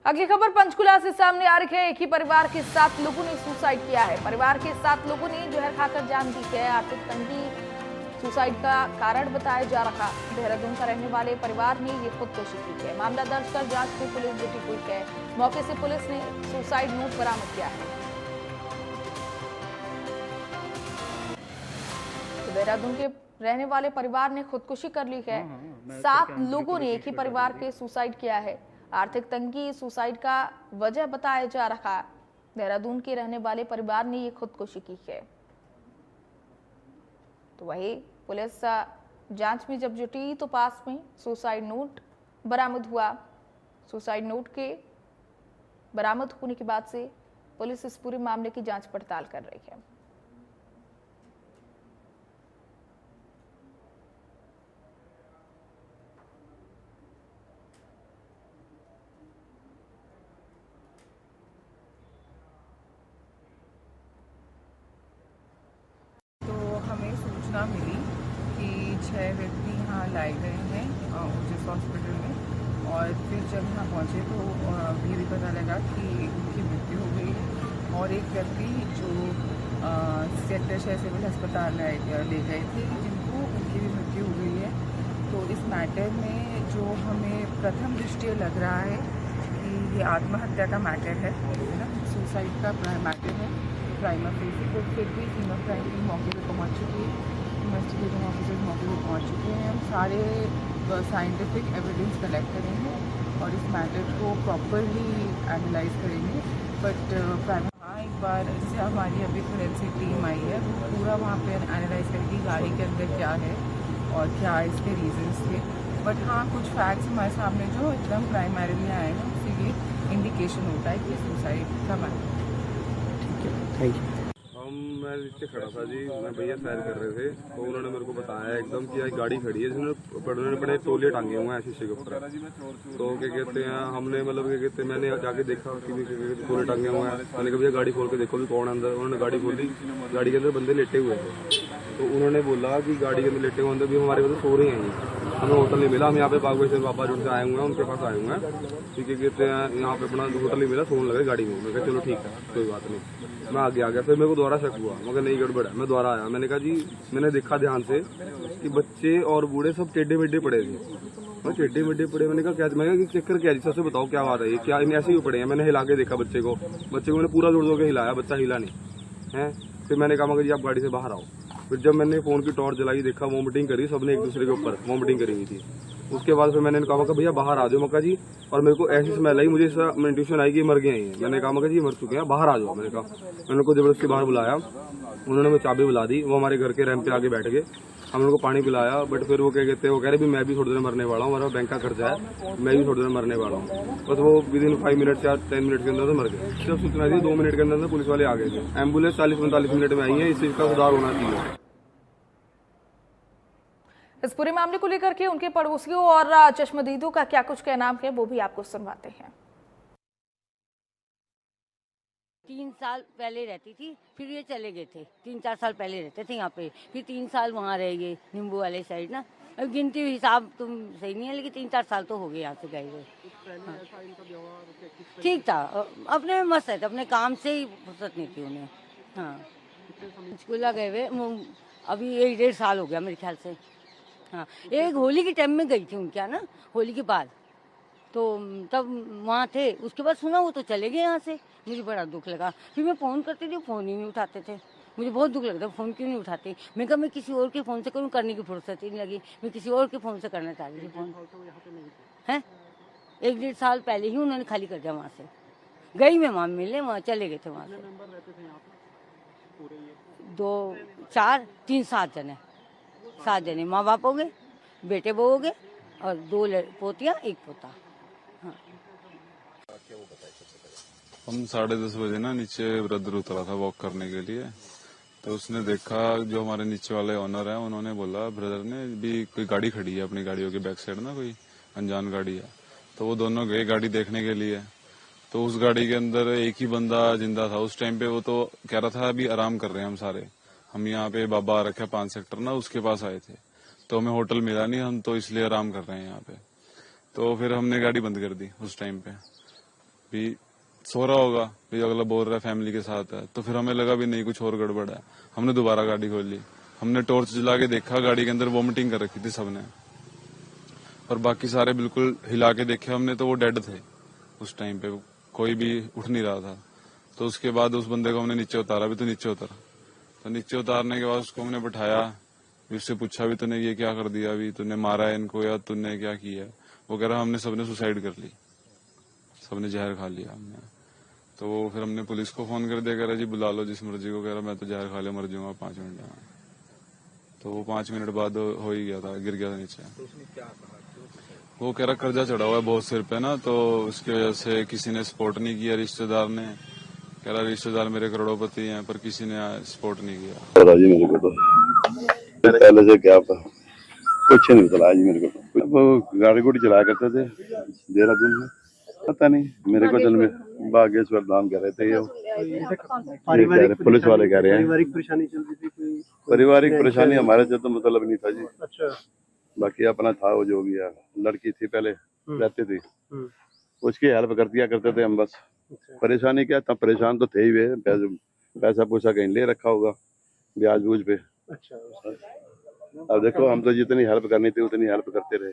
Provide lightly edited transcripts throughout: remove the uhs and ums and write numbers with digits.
अगली खबर पंचकुला से सामने आ रही है। एक ही परिवार के 7 लोगों ने सुसाइड किया है। परिवार के 7 लोगों ने जहर खाकर जान दी है। आर्थिक तंगी सुसाइड का कारण बताया जा रहा। देहरादून का रहने वाले परिवार ने ये खुदकुशी की है। मामला दर्ज कर जांच में पुलिस जुटी हुई है। मौके से पुलिस ने सुसाइड नोट बरामद किया है। देहरादून के रहने वाले परिवार ने खुदकुशी कर ली है। 7 लोगों ने एक ही परिवार के सुसाइड किया है। आर्थिक तंगी सुसाइड का वजह बताया जा रहा है। देहरादून के रहने वाले परिवार ने ये खुदकुशी की है। तो वही पुलिस जांच में जब जुटी तो पास में सुसाइड नोट बरामद हुआ। सुसाइड नोट के बरामद होने के बाद से पुलिस इस पूरे मामले की जांच पड़ताल कर रही है। हमें सूचना मिली कि 6 व्यक्ति यहाँ लाए गए हैं जिस हॉस्पिटल में, और फिर जब यहाँ पहुँचे तो ये भी पता लगा कि उनकी मृत्यु हो गई है। और एक व्यक्ति जो सेक्टर 6 सिविल अस्पताल ले गए थे, जिनको उनकी भी मृत्यु हो गई है। तो इस मैटर में जो हमें प्रथम दृष्टया लग रहा है कि ये आत्महत्या का मैटर है ना, सुसाइड का मैटर है प्राइमर फेसी। तो फिर भी टीम ऑफ क्राइम टीम मौके पे पहुंच चुकी है। इन्वेस्टिगेटिंग ऑफिसर्स मौके पे पहुंच चुके हैं। हम सारे साइंटिफिक एविडेंस कलेक्ट करेंगे और इस मैटर को प्रॉपरली एनालाइज करेंगे। बट हाँ, एक बार जैसे हमारी अभी फोरेंसिक टीम आई है, वो पूरा वहाँ पे एनालाइज करेगी गाड़ी के अंदर क्या है और क्या इसके रीजंस थे। बट हाँ, कुछ फैक्ट्स हमारे सामने जो एकदम प्राइमरीली आए हैं, उससे ये इंडिकेशन होता है कि सुसाइड का मैटर। Thank you. मैं नीचे खड़ा था जी, मैं भैया सैर कर रहे थे, तो उन्होंने मेरे को बताया एकदम कि एक गाड़ी खड़ी है जिन्होंने बड़े तौलिए टांगे हुए हैं शीशे के ऊपर। तो क्या कहते हैं, हमने मतलब क्या कहते हैं, मैंने जाके देखा कि तौलिए टांगे हुए हैं। मैंने कहा भैया गाड़ी खोल के देखो भी कौन है अंदर। उन्होंने गाड़ी खोली, गाड़ी के अंदर बंदे लेटे हुए थे। तो उन्होंने बोला कि गाड़ी के अंदर लेटे हुए अंदर भी हमारे बंदे सो रहे हैं। हमें होटल नहीं मिला। हम यहाँ पे बागवाई से बाबा जोड़ से आए हुए हैं, उनके पास आए हुए हैं। ठीक है, कहते हैं यहाँ पे अपना होटल नहीं मिला, सोने लगे गाड़ी में। मैं कहा चलो ठीक है, कोई बात नहीं। मैं आगे आ गया। फिर मेरे को दोबारा शक हुआ, मगर नहीं गड़बड़ है। मैं दोबारा आया, मैंने कहा जी, मैंने देखा ध्यान से कि बच्चे और बूढ़े सब टेढ़े मेढ़े पड़े थे। मैं टेढ़े मेढ़े पड़े, मैंने कहा क्या, मैं चक्कर क्या जी, सबसे बताओ क्या बात है, ये क्या ऐसे ही पड़े हैं। मैंने हिला के देखा बच्चे को मैंने पूरा जोड़ जोड़ के हिलाया, बच्चा हिला नहीं है। फिर मैंने कहा मगर जी आप गाड़ी से बाहर आओ। फिर जब मैंने फोन की टॉर्च जलाई, देखा वॉमिटिंग करी, सबने एक दूसरे के ऊपर वॉमिटिंग करी हुई थी। उसके बाद फिर मैंने कहा भैया बाहर आ जाओ मक्का जी। और मेरे को ऐसी स्मेल आई, मुझे इंट्यूशन आई कि मर गए हैं। मैंने कहा मक्का जी मर चुके हैं, बाहर आ जाओ। मैंने उनको जबरदस्ती बाहर बुलाया। उन्होंने मुझे चाबी बुला दी। वो हमारे घर के रैंप पे आके बैठ गए। हम उनको पानी पिलाया। बट फिर वो क्या कहते हैं, वो कह रहे भी मैं भी थोड़ी देर मरने वाला हूँ, हमारा बैंक का खर्चा है, मैं भी थोड़ी देर मरने वाला हूँ। बस वो विदिन 5 मिनट या 10 मिनट के अंदर मर गए। जब सूचना दी 2 मिनट के अंदर पुलिस वाले आ गए थे। एम्बुलेंस 40-45 मिनट में आई है। इस चीज का सुधार होना चाहिए। इस पूरे मामले को लेकर के उनके पड़ोसियों और चश्मदीदों का क्या कुछ कहना है, वो भी आपको सुनवाते हैं। 3 साल पहले रहती थी, फिर ये चले गए थे। 3-4 साल पहले रहते थे यहाँ पे, फिर 3 साल वहाँ रह गए नींबू वाले साइड ना। अब गिनती हिसाब तुम सही नहीं है, लेकिन 3-4 साल तो हो गए यहाँ से गए हुए। हाँ। ठीक था, अपने में मस्त रहते, अपने काम से ही फुर्सत नहीं थी उन्हें। हाँ, पंचकुला गए हुए अभी 1-1.5 साल हो गया मेरे ख्याल से। हाँ, एक होली के टाइम में गई थी उनके यहाँ ना, होली के बाद। तो तब वहाँ थे। उसके बाद सुना वो तो चले गए यहाँ से। मुझे बड़ा दुख लगा। फिर मैं फ़ोन करती थी, फ़ोन ही नहीं उठाते थे। मुझे बहुत दुख लगता, फ़ोन क्यों नहीं उठाते। मैं कहा मैं किसी और के फ़ोन से करूँ, करने की फुर्सत ही नहीं लगी। मैं किसी और के फ़ोन से करना चाहती थी फ़ोन। हैं 1-1.5 साल पहले ही उन्होंने खाली कर दिया वहाँ से। गई मैं वहाँ मिलने, वहाँ चले गए थे वहाँ से। 2, 4, 3, 7 जने। 7 जने माँ बाप हो गए, बेटे बहू हो गए और 2 पोतियाँ 1 पोता। हाँ। हम 10:30 बजे ना नीचे ब्रदर उतरा था वॉक करने के लिए। तो उसने देखा, जो हमारे नीचे वाले ओनर है, उन्होंने बोला ब्रदर ने भी कोई गाड़ी खड़ी है अपनी गाड़ियों के बैक साइड ना, कोई अनजान गाड़ी है। तो वो दोनों गए गाड़ी देखने के लिए। तो उस गाड़ी के अंदर एक ही बंदा जिंदा था उस टाइम पे। वो तो कह रहा था अभी आराम कर रहे हैं हम सारे, हम यहाँ पे बाबा रखा 5 सेक्टर ना, उसके पास आए थे। तो हमें होटल मिला नहीं, हम तो इसलिए आराम कर रहे हैं यहाँ पे। तो फिर हमने गाड़ी बंद कर दी उस टाइम पे। भी सो रहा होगा, भी अगला बोल रहा है फैमिली के साथ है, तो फिर हमें लगा भी नहीं कुछ और गड़बड़ है। हमने दोबारा गाड़ी खोल ली, हमने टॉर्च जला के देखा, गाड़ी के अंदर वॉमिटिंग कर रखी थी सबने, और बाकी सारे बिल्कुल हिला के देखे हमने तो वो डेड थे उस टाइम पे, कोई भी उठ नहीं रहा था। तो उसके बाद उस बंदे को हमने नीचे उतारा, भी तो नीचे उतर, तो नीचे उतारने के बाद उसको हमने बिठाया, भी उससे पूछा भी तूने ये क्या कर दिया, अभी तूने मारा है इनको या तूने क्या किया। वो कह रहा हमने सबने सुसाइड कर ली, सबने जहर खा लिया हमने। तो फिर हमने पुलिस को फोन कर दिया, कह रहा जी बुला लो जिस मर्जी को, कह रहा मैं तो जहर खा ले मर जाऊंगा 5 मिनट में। तो वो 5 मिनट बाद हो ही गया था, गिर गया था नीचे। वो कह रहा कर्जा चढ़ा हुआ है बहुत सिर पे ना, तो उसकी वजह से किसी ने सपोर्ट नहीं किया, रिश्तेदार ने। कह रहा रिश्तेदार मेरे करोड़पति हैं पर किसी ने सपोर्ट नहीं किया। पता जी मेरे को तो पहले से क्या कुछ नहीं पता जी मेरे को। वो गाड़ी गुड़ी चलाया करते थे देहरादून में, पता नहीं मेरे को। चल में बागेश्वर धाम कह रहे थे ये पुलिस वाले कह रहे हैं पारिवारिक परेशानी चल रही थी कोई? पारिवारिक परेशानी हमारे से तो मतलब नहीं था जी। अच्छा। बाकी अपना था वो जो गया, लड़की थी पहले रहती थी, उसकी हेल्प कर दिया करते थे हम बस। परेशानी क्या था, परेशान तो थे ही वे, पैसा पूसा कहीं ले रखा होगा ब्याज बूझ पे। अच्छा। अब देखो हम तो जितनी हेल्प करनी थी उतनी हेल्प करते रहे।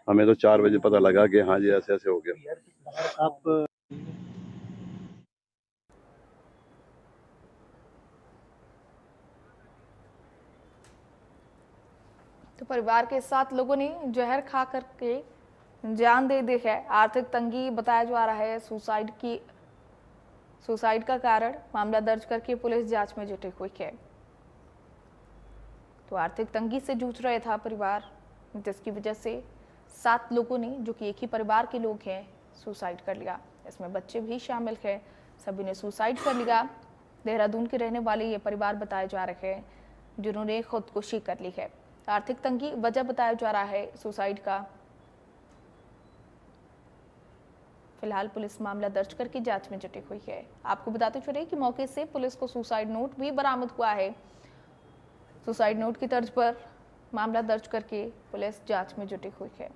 हमें तो 4 बजे पता लगा कि हाँ जी ऐसे ऐसे हो गया। आप तो परिवार के 7 लोगों ने जहर खा करके जान दे दी है। आर्थिक तंगी बताया जा रहा है सुसाइड का कारण। मामला दर्ज करके पुलिस जांच में जुटी हुई है। तो आर्थिक तंगी से जूझ रहा था परिवार, जिसकी वजह से 7 लोगों ने, जो कि एक ही परिवार के लोग हैं, सुसाइड कर लिया। इसमें बच्चे भी शामिल हैं, सभी ने सुसाइड कर लिया। देहरादून के रहने वाले ये परिवार बताए जा रहे हैं जिन्होंने खुदकुशी कर ली है। आर्थिक तंगी वजह बताया जा रहा है सुसाइड का। फिलहाल पुलिस मामला दर्ज करके जांच में जुटी हुई है। आपको बताते चले कि मौके से पुलिस को सुसाइड नोट भी बरामद हुआ है। सुसाइड नोट की तर्ज पर मामला दर्ज करके पुलिस जांच में जुटी हुई है।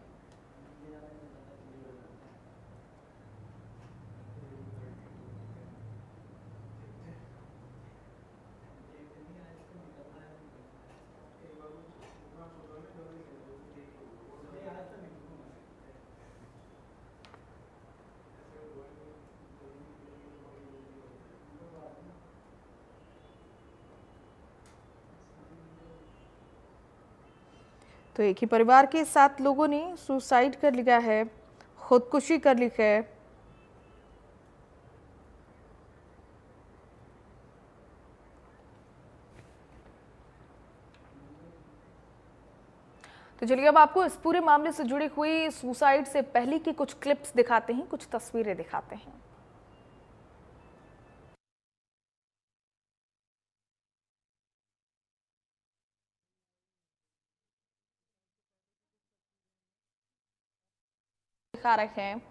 तो एक ही परिवार के 7 लोगों ने सुसाइड कर लिया है, खुदकुशी कर ली है। तो चलिए अब आपको इस पूरे मामले से जुड़ी हुई सुसाइड से पहले की कुछ क्लिप्स दिखाते हैं, कुछ तस्वीरें दिखाते हैं। दिखा रहे हैं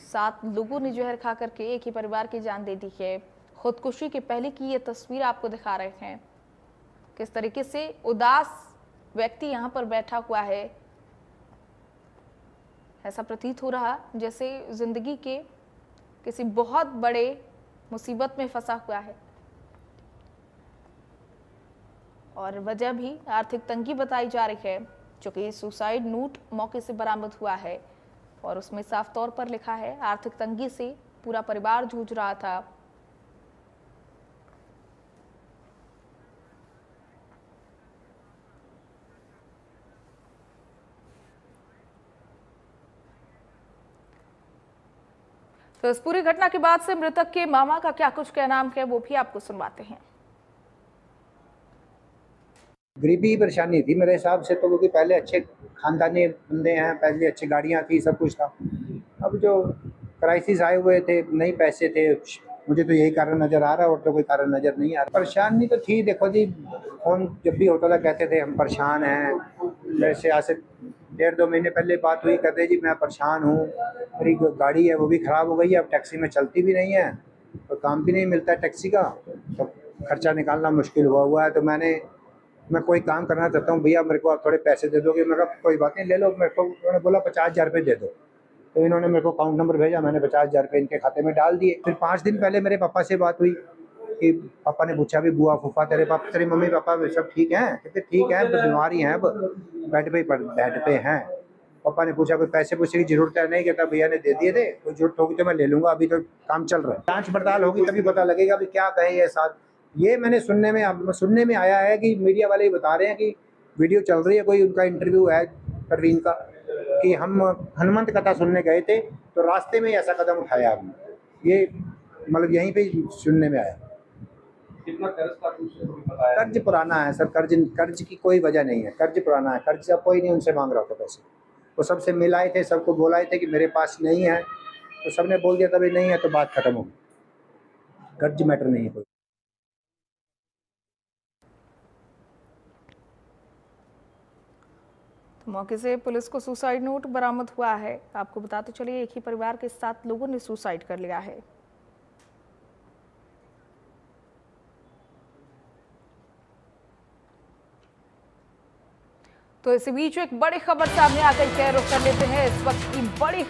7 लोगों ने जहर खा करके एक ही परिवार की जान दे दी है। खुदकुशी के पहले की ये तस्वीर आपको दिखा रहे हैं, किस तरीके से उदास व्यक्ति यहाँ पर बैठा हुआ है। ऐसा प्रतीत हो रहा जैसे जिंदगी के किसी बहुत बड़े मुसीबत में फंसा हुआ है। और वजह भी आर्थिक तंगी बताई जा रही है, जो कि सुसाइड नोट मौके से बरामद हुआ है और उसमें साफ तौर पर लिखा है आर्थिक तंगी से पूरा परिवार जूझ रहा था। तो इस पूरी घटना के बाद से मृतक के मामा का क्या कुछ कहना है वो भी आपको सुनवाते हैं। गरीबी की परेशानी थी मेरे हिसाब से तो, क्योंकि पहले अच्छे खानदानी बंदे हैं, पहले अच्छी गाड़ियां थी, सब कुछ था। अब जो क्राइसिस आए हुए थे, नहीं पैसे थे, मुझे तो यही कारण नज़र आ रहा है और तो कोई कारण नज़र नहीं आ रहा। परेशानी तो थी, देखो जी फोन जब भी होता था कहते थे हम परेशान हैं। वैसे आज से 1.5-2 महीने पहले बात हुई, कहते जी मैं परेशान हूँ, मेरी गाड़ी है वो भी ख़राब हो गई है, अब टैक्सी में चलती भी नहीं है और काम भी नहीं मिलता है टैक्सी का, तो खर्चा निकालना मुश्किल हुआ है। तो मैं कोई काम करना चाहता हूँ, भैया मेरे को आप थोड़े पैसे दे दोगे? मैं कहा कोई बात नहीं ले लो। मेरे को उन्होंने बोला 50,000 रुपये दे दो। तो इन्होंने मेरे को अकाउंट नंबर भेजा, मैंने 50,000 रुपये इनके खाते में डाल दिए। फिर 5 दिन पहले मेरे पापा से बात हुई कि पापा ने पूछा भी बुआ फूफा तेरे मम्मी पापा सब ठीक हैं? कहते ठीक है, तो बीमारी हैं, अब बेड पे हैं। पापा ने पूछा कोई पैसे पूछे की जरूरत है? नहीं, कहता भैया ने दे दिए थे, कोई जरूरत होगी तो मैं ले लूंगा, अभी तो काम चल रहा है। जांच पड़ताल होगी तभी पता लगेगा भी क्या कहे ये साथ। ये मैंने सुनने में आया है कि मीडिया वाले ही बता रहे हैं कि वीडियो चल रही है, कोई उनका इंटरव्यू है परवीन का, कि हम हनुमंत कथा सुनने गए थे तो रास्ते में ऐसा कदम उठाया हमने। ये मतलब यहीं पे सुनने में आया। कितना कर्ज था कुछ बताया? कर्ज पुराना है सर, कर्ज की कोई वजह नहीं है, कर्ज पुराना है। कर्ज अब कोई नहीं उनसे मांग रहा था पैसे, वो सबसे मिलाए थे, सबको बोलाए थे कि मेरे पास नहीं है, तो सबने बोल दिया तभी नहीं है, तो बात खत्म हो गई। कर्ज मैटर नहीं है कोई। तो मौके से पुलिस को सुसाइड नोट बरामद हुआ है। आपको बताते चलिए, एक ही परिवार के 7 लोगों ने सुसाइड कर लिया है। तो इसी बीच एक बड़ी खबर सामने आकर के रुख कर लेते हैं। इस वक्त की बड़ी खबर